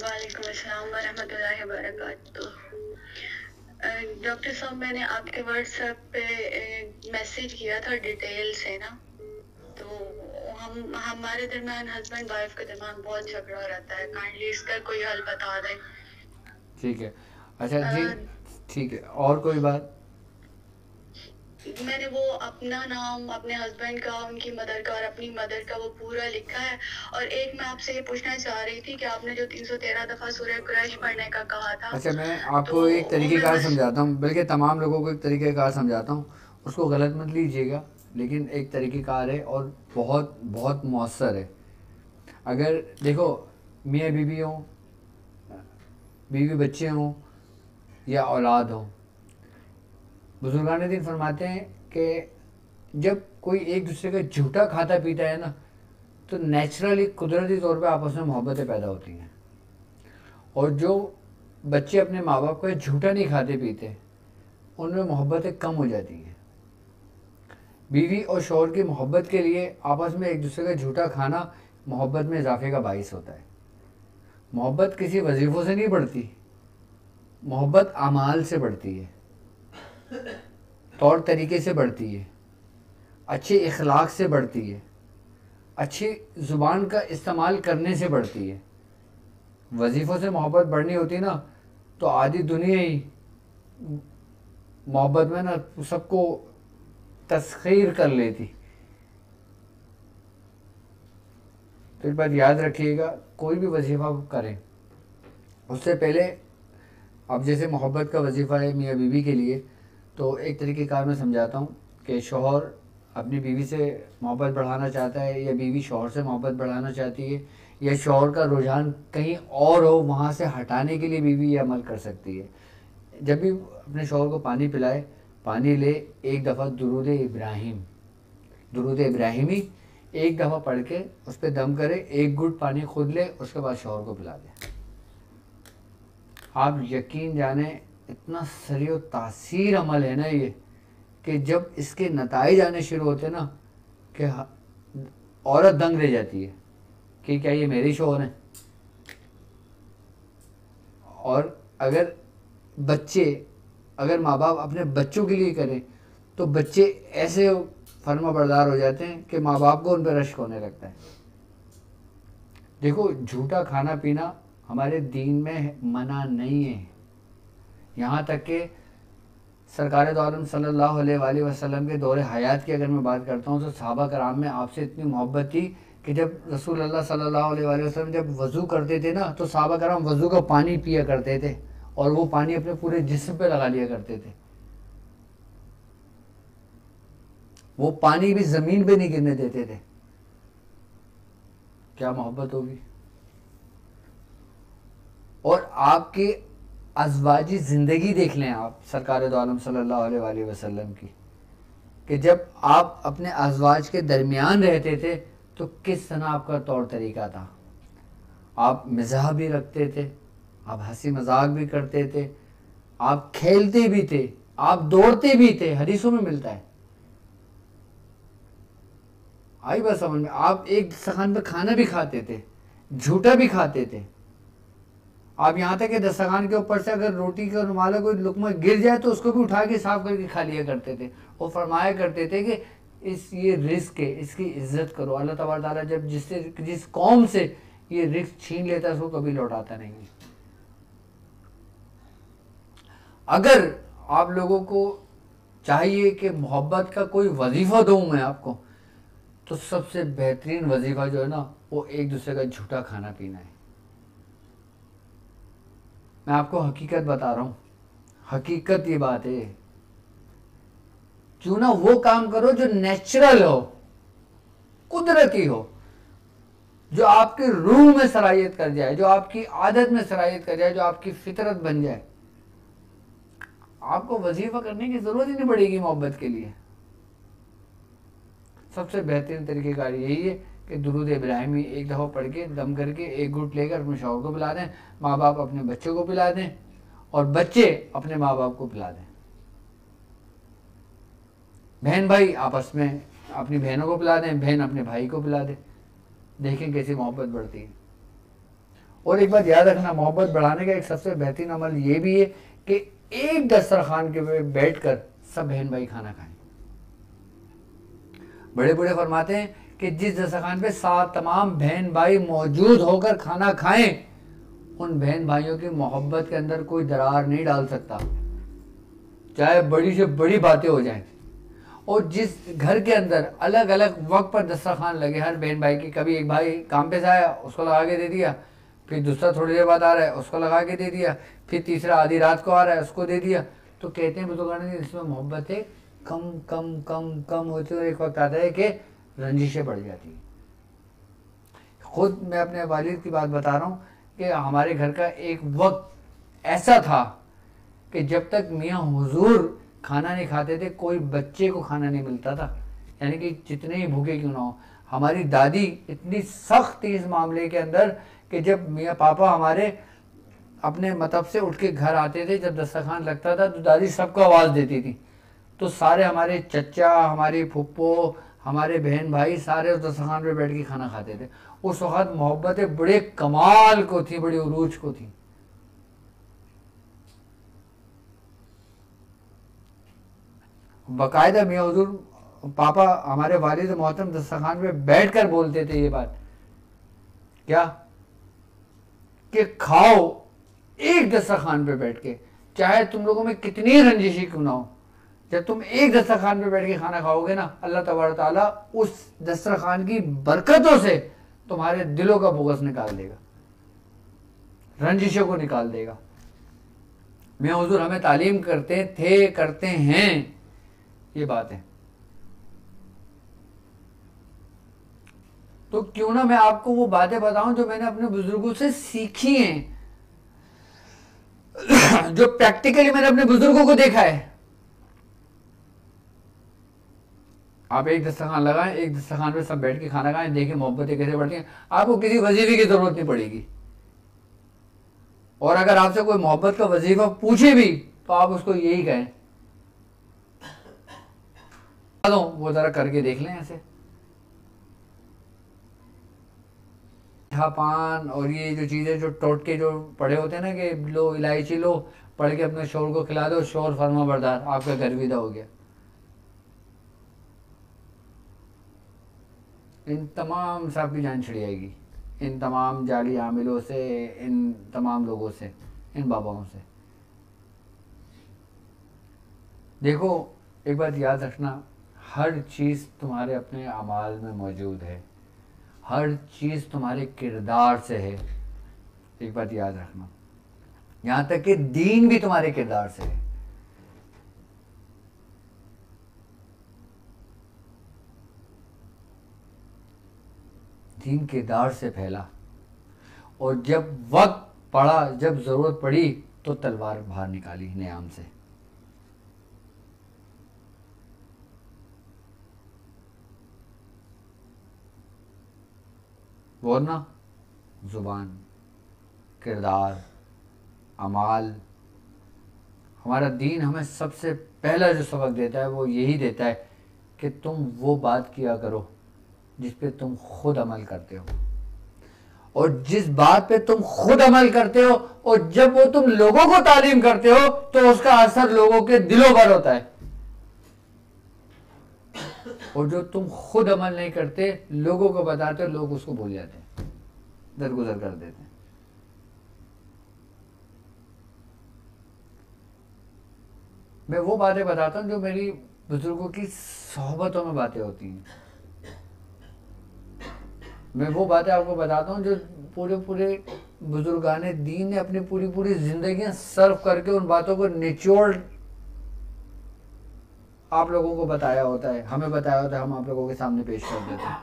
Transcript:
वालेकुम अस्सलाम वरहमतुल्लाहि वबरकातुहू। डॉक्टर साहब, मैंने आपके व्हाट्सएप पे मैसेज किया था डिटेल से ना, तो हमारे दरमियान हस्बैंड वाइफ के दरमियान बहुत झगड़ा रहता है। काइंडली इसका कोई हल बता दें। ठीक है। अच्छा जी। अ, ठीक है, और कोई बात? मैंने वो अपना नाम, अपने हस्बैंड का, उनकी मदर का और अपनी मदर का वो पूरा लिखा है। और एक मैं आपसे ये पूछना चाह रही थी कि आपने जो 313 दफा सूरह कुरैश पढ़ने का कहा था, अच्छा, मैं तो आपको एक वो मैं तरीक़ेकार बस समझाता हूँ, बल्कि तमाम लोगों को एक तरीक़ेकार समझाता हूँ। उसको गलत मत लीजिएगा, लेकिन एक तरीक़ेकार है और बहुत बहुत मौसर है। अगर देखो, मियाँ बीवी हों, बीवी बच्चे हों या औलाद हो, बुजुर्गान दिन फरमाते हैं कि जब कोई एक दूसरे का झूठा खाता पीता है ना, तो नेचुरली कुदरती तौर पे आपस में मोहब्बतें पैदा होती हैं। और जो बच्चे अपने माँ बाप का झूठा नहीं खाते पीते, उनमें मोहब्बतें कम हो जाती हैं। बीवी और शौहर की मोहब्बत के लिए आपस में एक दूसरे का झूठा खाना मोहब्बत में इजाफे का बाइस होता है। मोहब्बत किसी वजीफ़ों से नहीं बढ़ती, मोहब्बत अमाल से बढ़ती है, तौर तरीके से बढ़ती है, अच्छे इखलाक से बढ़ती है, अच्छी ज़ुबान का इस्तेमाल करने से बढ़ती है। वजीफ़ों से मोहब्बत बढ़नी होती ना, तो आधी दुनिया ही मोहब्बत में ना सबको तस्खीर कर लेती। तो इस बात याद रखिएगा, कोई भी वजीफ़ा करें उससे पहले, अब जैसे मोहब्बत का वजीफ़ा है मियाँ बीवी के लिए, तो एक तरीक़ेकार मैं समझाता हूँ कि शौहर अपनी बीवी से मोहब्बत बढ़ाना चाहता है या बीवी शौहर से मोहब्बत बढ़ाना चाहती है, या शौहर का रुझान कहीं और हो, वहाँ से हटाने के लिए बीवी ये अमल कर सकती है। जब भी अपने शौहर को पानी पिलाए, पानी ले, एक दफ़ा दुरूद इब्राहिमी एक दफ़ा पढ़ के उस पर दम करे, एक घुट पानी खुद ले, उसके बाद शौहर को पिला दे। आप यकीन जाने, इतना सरी व तासीर अमल है ना ये, कि जब इसके नताइज आने शुरू होते ना, कि औरत दंग रह जाती है कि क्या ये मेरी शौहर है। और अगर बच्चे, अगर माँ बाप अपने बच्चों के लिए करें, तो बच्चे ऐसे फर्मा बरदार हो जाते हैं कि माँ बाप को उन पर रश्क होने लगता है। देखो, झूठा खाना पीना हमारे दीन में मना नहीं है। यहाँ तक कि सरकार दो आलम सल्लल्लाहु अलैहि वसल्लम के दौरे हयात की अगर मैं बात करता हूँ, तो सहाबा कराम में आपसे इतनी मोहब्बत थी कि जब रसूल अल्लाह सल्लल्लाहु अलैहि वसल्लम जब वज़ू करते थे ना, तो सहाबा कराम वज़ू का पानी पिया करते थे और वो पानी अपने पूरे जिस्म पे लगा लिया करते थे। वो पानी भी ज़मीन पे नहीं गिरने देते थे। क्या मोहब्बत होगी। और आपके अज़वाजी ज़िंदगी देख लें आप सरकार दो आलम सल्लल्लाहु अलैहि वसल्लम की, कि जब आप अपने अज़वाज के दरमियान रहते थे तो किस तरह आपका तौर तरीका था। आप मिजाह भी रखते थे, आप हंसी मजाक भी करते थे, आप खेलते भी थे, आप दौड़ते भी थे, हदीसों में मिलता है। आई बात समझ में? आप एक सखान पे खाना भी खाते थे, झूठा भी खाते थे। आप यहाँ तक कि दस्तरखान के ऊपर से अगर रोटी का रुमाल कोई लुकमा गिर जाए तो उसको भी उठा के साफ करके खा लिया करते थे। और फरमाया करते थे कि ये रिस्क है, इसकी इज्जत करो। अल्लाह तबारक ताला जब जिस कौम से ये रिस्क छीन लेता है, उसको कभी लौटाता नहीं है। अगर आप लोगों को चाहिए कि मोहब्बत का कोई वजीफ़ा दूँ मैं आपको, तो सबसे बेहतरीन वजीफ़ा जो है ना, वो एक दूसरे का झूठा खाना पीना है। मैं आपको हकीकत बता रहा हूँ, हकीकत ये बात है। क्यों ना वो काम करो जो नेचुरल हो, कुदरती हो, जो आपके रूह में सरायत कर जाए, जो आपकी आदत में सरायत कर जाए, जो आपकी फितरत बन जाए। आपको वजीफा करने की जरूरत ही नहीं पड़ेगी मोहब्बत के लिए। सबसे बेहतरीन तरीक़ेकार यही है कि दुरूद इब्राहिमी एक दफ़ा पढ़ के दम करके एक घुट लेकर अपने शौहर को पिला दें, माँ बाप अपने बच्चों को पिला दें और बच्चे अपने माँ बाप को पिला दें। बहन भाई आपस में अपनी बहनों को पिला दें, बहन अपने भाई को पिला दे। देखें कैसी मोहब्बत बढ़ती है। और एक बात याद रखना, मोहब्बत बढ़ाने का एक सबसे बेहतरीन अमल ये भी है कि एक दस्तरखान के पे बैठकर सब बहन भाई खाना खाएं। बड़े बूढ़े फरमाते हैं कि जिस दस्तरखान पे सात तमाम बहन भाई मौजूद होकर खाना खाएं, उन बहन भाइयों की मोहब्बत के अंदर कोई दरार नहीं डाल सकता, चाहे बड़ी से बड़ी बातें हो जाएं। और जिस घर के अंदर अलग अलग वक्त पर दस्तरखान लगे हर बहन भाई की, कभी एक भाई काम पे से आया उसको लगा के दे दिया, फिर दूसरा थोड़ी देर बाद आ रहा है उसको लगा के दे दिया, फिर तीसरा आधी रात को आ रहा है उसको दे दिया, तो कहते हैं बुजुर्गान ने इसमें मोहब्बतें कम कम कम कम होती है और एक वक्त आता है कि रंजिशें बढ़ जाती हैं। खुद मैं अपने वालिद की बात बता रहा हूँ कि हमारे घर का एक वक्त ऐसा था कि जब तक मियाँ हुजूर खाना नहीं खाते थे कोई बच्चे को खाना नहीं मिलता था, यानी कि जितने ही भूखे क्यों ना हो। हमारी दादी इतनी सख्त थी इस मामले के अंदर कि जब मियाँ पापा हमारे अपने मतलब से उठ के घर आते थे, जब दस्तरखान लगता था तो दादी सबको आवाज़ देती थी, तो सारे हमारे चचा, हमारी फुप्पो, हमारे बहन भाई सारे उस दस्तरखान पे बैठ के खाना खाते थे। उस वक्त मोहब्बतें बड़े कमाल को थी, बड़ी उरूज को थी। बाकायदा मियाँ हुजूर पापा हमारे वालिद मोहतरम दस्तरखान पे बैठ कर बोलते थे ये बात, क्या कि खाओ एक दस्तरखान पे बैठ के, चाहे तुम लोगों में कितनी रंजिशी क्यों ना हो, जब तुम एक दस्तरखान पे बैठ के खाना खाओगे ना, अल्लाह तबारक ताला उस दस्तरखान की बरकतों से तुम्हारे दिलों का बुग़्ज़ निकाल देगा, रंजिशों को निकाल देगा। मियाँ हुजूर हमें तालीम करते थे, करते हैं, ये बात है। तो क्यों ना मैं आपको वो बातें बताऊं जो मैंने अपने बुजुर्गों से सीखी हैं, जो प्रैक्टिकली मैंने अपने बुजुर्गों को देखा है। आप एक दस्तरखान लगाएं, एक दस्तरखान पे सब बैठ के खाना खाएं, देखिए मोहब्बतें कैसे बढ़ती हैं, आपको किसी वजीफे की जरूरत नहीं पड़ेगी। और अगर आपसे कोई मोहब्बत का वजीफा पूछे भी तो आप उसको यही कहें, वो जरा करके देख लें ऐसे। पान और ये जो चीज़ें जो टोटके जो पड़े होते हैं ना कि लो इलायची लो, पढ़ के अपने शोर को खिला दो, शोर फरमा बरदार, आपका घर विदा हो गया। इन तमाम से आपकी जान छिड़ जाएगी, इन तमाम जाली आमिलों से, इन तमाम लोगों से, इन बाबाओं से। देखो एक बात याद रखना, हर चीज़ तुम्हारे अपने अमाल में मौजूद है, हर चीज़ तुम्हारे किरदार से है। एक बात याद रखना, यहाँ तक कि दीन भी तुम्हारे किरदार से है। दीन किरदार से फैला, और जब वक्त पड़ा, जब ज़रूरत पड़ी तो तलवार बाहर निकाली नियाम से। वरना ज़ुबान, किरदार, अमाल, हमारा दीन हमें सबसे पहला जो सबक देता है वो यही देता है कि तुम वो बात किया करो जिस पे तुम खुद अमल करते हो, और जिस बात पे तुम खुद अमल करते हो और जब वो तुम लोगों को तालीम करते हो तो उसका असर लोगों के दिलों पर होता है। और जो तुम खुद अमल नहीं करते, लोगों को बताते हो, लोग उसको भूल जाते हैं, दरगुजर कर देते हैं। मैं वो बातें बताता हूँ जो मेरी बुजुर्गों की सोहबतों में बातें होती हैं। मैं वो बातें आपको बताता हूँ जो पूरे पूरे बुजुर्गाने दीन ने अपनी पूरी पूरी जिंदगियां सर्व करके उन बातों को निचोड़ आप लोगों को बताया होता है, हमें बताया होता है, हम आप लोगों के सामने पेश कर देते हैं।